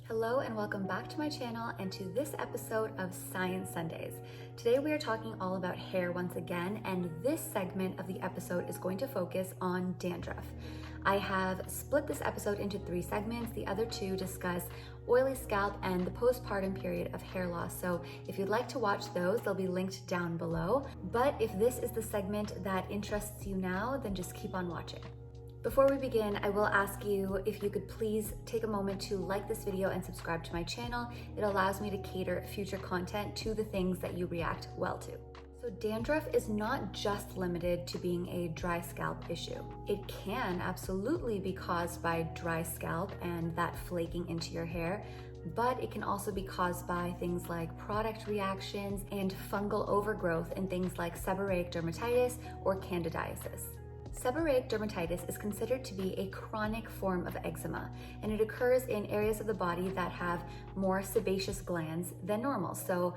Hello and welcome back to my channel and to this episode of Science Sundays. Today we are talking all about hair once again, and this segment of the episode is going to focus on dandruff. I have split this episode into 3 segments. The other 2 discuss oily scalp and the postpartum period of hair loss. So if you'd like to watch those, they'll be linked down below. But if this is the segment that interests you now, then just keep on watching. Before we begin, I will ask you if you could please take a moment to like this video and subscribe to my channel. It allows me to cater future content to the things that you react well to. So dandruff is not just limited to being a dry scalp issue. It can absolutely be caused by dry scalp and that flaking into your hair, but it can also be caused by things like product reactions and fungal overgrowth in things like seborrheic dermatitis or candidiasis. Seborrheic dermatitis is considered to be a chronic form of eczema, and it occurs in areas of the body that have more sebaceous glands than normal. So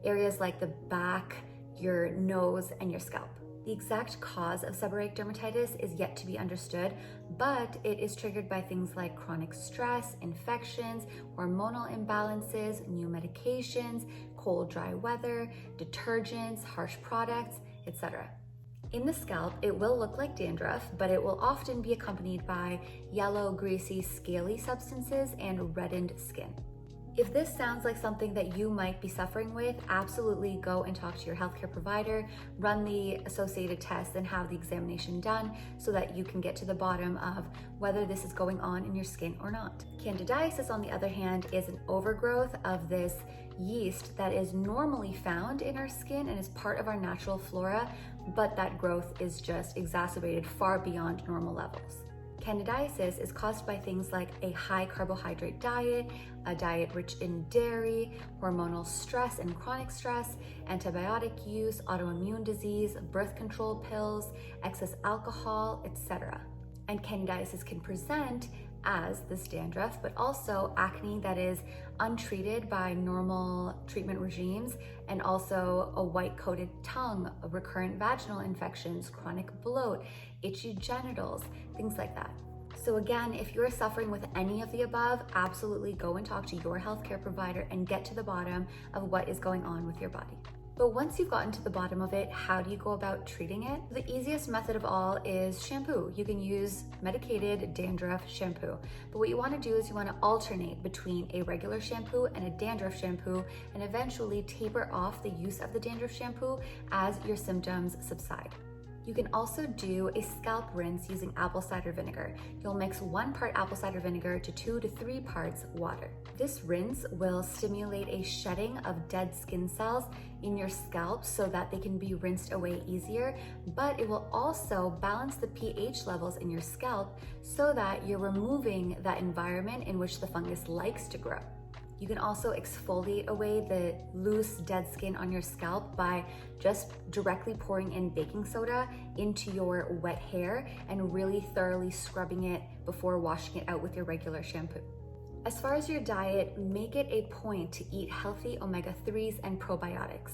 areas like the back, your nose, and your scalp. The exact cause of seborrheic dermatitis is yet to be understood, but it is triggered by things like chronic stress, infections, hormonal imbalances, new medications, cold, dry weather, detergents, harsh products, etc. In the scalp, it will look like dandruff, but it will often be accompanied by yellow, greasy, scaly substances and reddened skin. If this sounds like something that you might be suffering with, absolutely go and talk to your healthcare provider, run the associated tests and have the examination done so that you can get to the bottom of whether this is going on in your skin or not. Candidiasis, on the other hand, is an overgrowth of this yeast that is normally found in our skin and is part of our natural flora, but that growth is just exacerbated far beyond normal levels. Candidiasis is caused by things like a high carbohydrate diet, a diet rich in dairy, hormonal stress and chronic stress, antibiotic use, autoimmune disease, birth control pills, excess alcohol, etc. And candidiasis can present as this dandruff, but also acne that is untreated by normal treatment regimes, and also a white-coated tongue, recurrent vaginal infections, chronic bloat, itchy genitals, things like that. So again, if you're suffering with any of the above, absolutely go and talk to your healthcare provider and get to the bottom of what is going on with your body. But once you've gotten to the bottom of it, how do you go about treating it? The easiest method of all is shampoo. You can use medicated dandruff shampoo. But what you want to do is you want to alternate between a regular shampoo and a dandruff shampoo, and eventually taper off the use of the dandruff shampoo as your symptoms subside. You can also do a scalp rinse using apple cider vinegar. You'll mix 1 part apple cider vinegar to 2 to 3 parts water. This rinse will stimulate a shedding of dead skin cells in your scalp so that they can be rinsed away easier, but it will also balance the pH levels in your scalp so that you're removing that environment in which the fungus likes to grow. You can also exfoliate away the loose, dead skin on your scalp by just directly pouring in baking soda into your wet hair and really thoroughly scrubbing it before washing it out with your regular shampoo. As far as your diet, make it a point to eat healthy omega-3s and probiotics.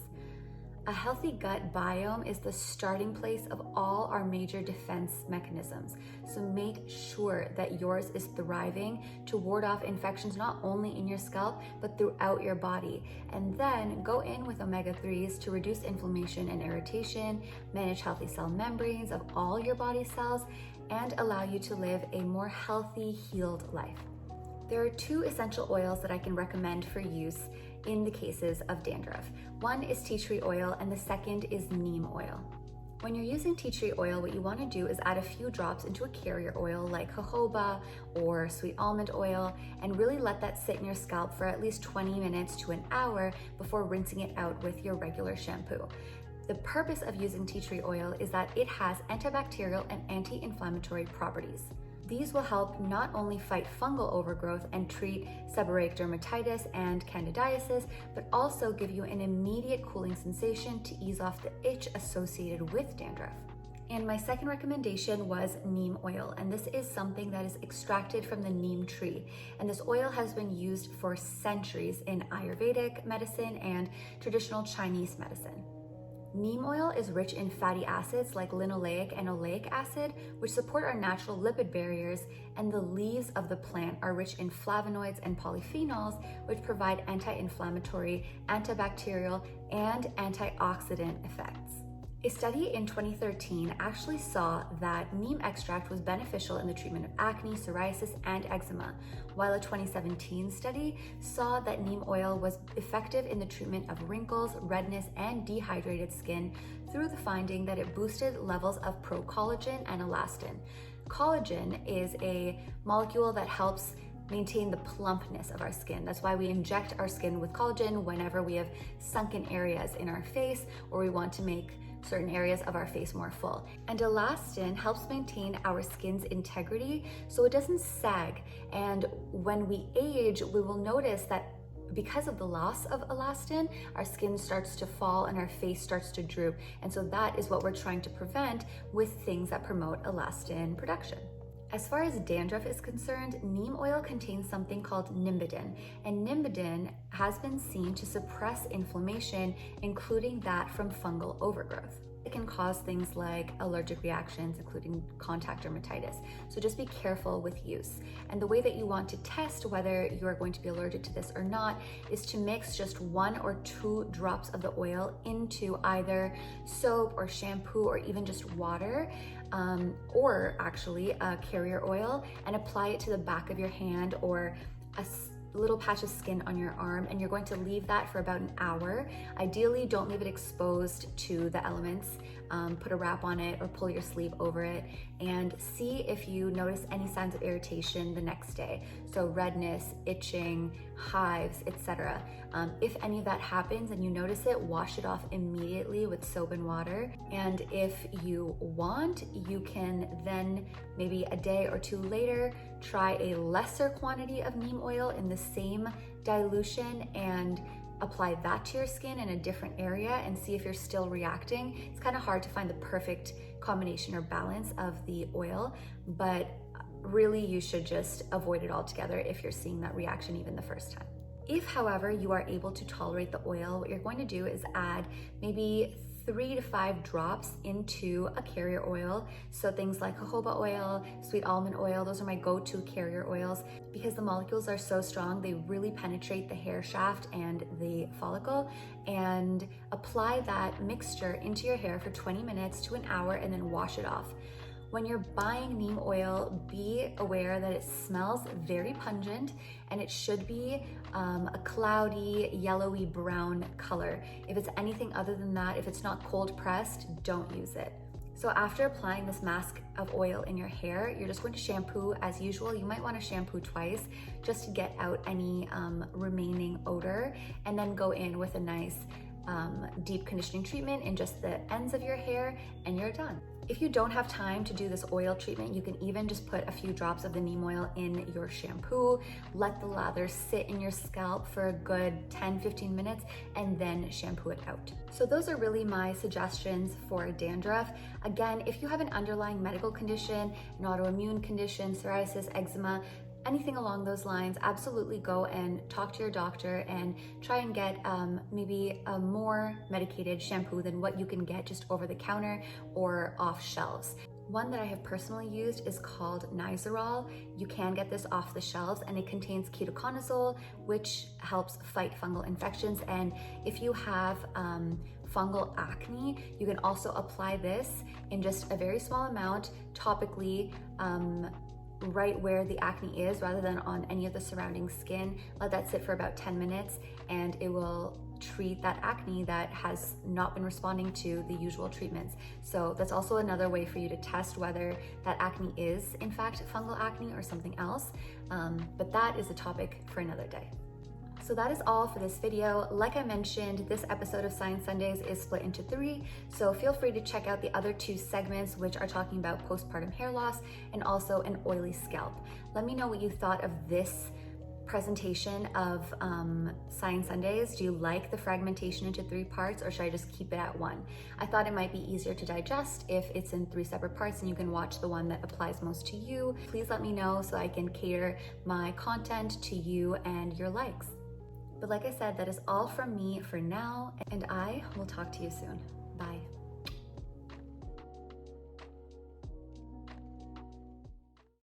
A healthy gut biome is the starting place of all our major defense mechanisms. So make sure that yours is thriving to ward off infections not only in your scalp, but throughout your body. And then go in with omega-3s to reduce inflammation and irritation, manage healthy cell membranes of all your body cells, and allow you to live a more healthy, healed life. There are 2 essential oils that I can recommend for use in the cases of dandruff. One is tea tree oil and the second is neem oil. When you're using tea tree oil, what you want to do is add a few drops into a carrier oil like jojoba or sweet almond oil and really let that sit in your scalp for at least 20 minutes to an hour before rinsing it out with your regular shampoo. The purpose of using tea tree oil is that it has antibacterial and anti-inflammatory properties. These will help not only fight fungal overgrowth and treat seborrheic dermatitis and candidiasis, but also give you an immediate cooling sensation to ease off the itch associated with dandruff. And my second recommendation was neem oil, and this is something that is extracted from the neem tree. And this oil has been used for centuries in Ayurvedic medicine and traditional Chinese medicine. Neem oil is rich in fatty acids like linoleic and oleic acid, which support our natural lipid barriers, and the leaves of the plant are rich in flavonoids and polyphenols, which provide anti-inflammatory, antibacterial, and antioxidant effects. A study in 2013 actually saw that neem extract was beneficial in the treatment of acne, psoriasis, and eczema, while a 2017 study saw that neem oil was effective in the treatment of wrinkles, redness, and dehydrated skin through the finding that it boosted levels of procollagen and elastin. Collagen is a molecule that helps maintain the plumpness of our skin. That's why we inject our skin with collagen whenever we have sunken areas in our face or we want to make certain areas of our face more full. And elastin helps maintain our skin's integrity so it doesn't sag. And when we age, we will notice that because of the loss of elastin, our skin starts to fall and our face starts to droop. And so that is what we're trying to prevent with things that promote elastin production. As far as dandruff is concerned, neem oil contains something called nimbidin, and nimbidin has been seen to suppress inflammation, including that from fungal overgrowth. It can cause things like allergic reactions, including contact dermatitis. So just be careful with use. And the way that you want to test whether you are going to be allergic to this or not is to mix just 1 or 2 drops of the oil into either soap or shampoo or even just water, or actually a carrier oil, and apply it to the back of your hand or a little patch of skin on your arm, and you're going to leave that for about an hour. Ideally, don't leave it exposed to the elements. Put a wrap on it or pull your sleeve over it and see if you notice any signs of irritation the next day. So redness, itching, hives, etc. If any of that happens and you notice it, wash it off immediately with soap and water. And if you want, you can then maybe a day or 2 later try a lesser quantity of neem oil in the same dilution and apply that to your skin in a different area and see if you're still reacting. It's kind of hard to find the perfect combination or balance of the oil, but really you should just avoid it altogether if you're seeing that reaction even the first time. If, however, you are able to tolerate the oil, what you're going to do is add maybe 3 to 5 drops into a carrier oil. So things like jojoba oil, sweet almond oil, those are my go-to carrier oils because the molecules are so strong, they really penetrate the hair shaft and the follicle. And apply that mixture into your hair for 20 minutes to an hour and then wash it off. When you're buying neem oil, be aware that it smells very pungent and it should be a cloudy, yellowy brown color. If it's anything other than that, if it's not cold pressed, don't use it. So after applying this mask of oil in your hair, you're just going to shampoo as usual. You might want to shampoo twice just to get out any remaining odor, and then go in with a nice deep conditioning treatment in just the ends of your hair and you're done. If you don't have time to do this oil treatment, you can even just put a few drops of the neem oil in your shampoo, let the lather sit in your scalp for a good 10-15 minutes, and then shampoo it out. So those are really my suggestions for dandruff. Again, if you have an underlying medical condition, an autoimmune condition, psoriasis, eczema, anything along those lines, absolutely go and talk to your doctor and try and get maybe a more medicated shampoo than what you can get just over the counter or off shelves. One that I have personally used is called Nizoral. You can get this off the shelves and it contains ketoconazole, which helps fight fungal infections. And if you have fungal acne, you can also apply this in just a very small amount topically, right where the acne is rather than on any of the surrounding skin. Let that sit for about 10 minutes and it will treat that acne that has not been responding to the usual treatments. So that's also another way for you to test whether that acne is in fact fungal acne or something else. But that is a topic for another day. So that is all for this video. Like I mentioned, this episode of Science Sundays is split into 3, so feel free to check out the other 2 segments, which are talking about postpartum hair loss and also an oily scalp. Let me know what you thought of this presentation of Science Sundays. Do you like the fragmentation into 3 parts, or should I just keep it at 1? I thought it might be easier to digest if it's in 3 separate parts and you can watch the one that applies most to you. Please let me know so I can cater my content to you and your likes. But like I said, that is all from me for now, and I will talk to you soon.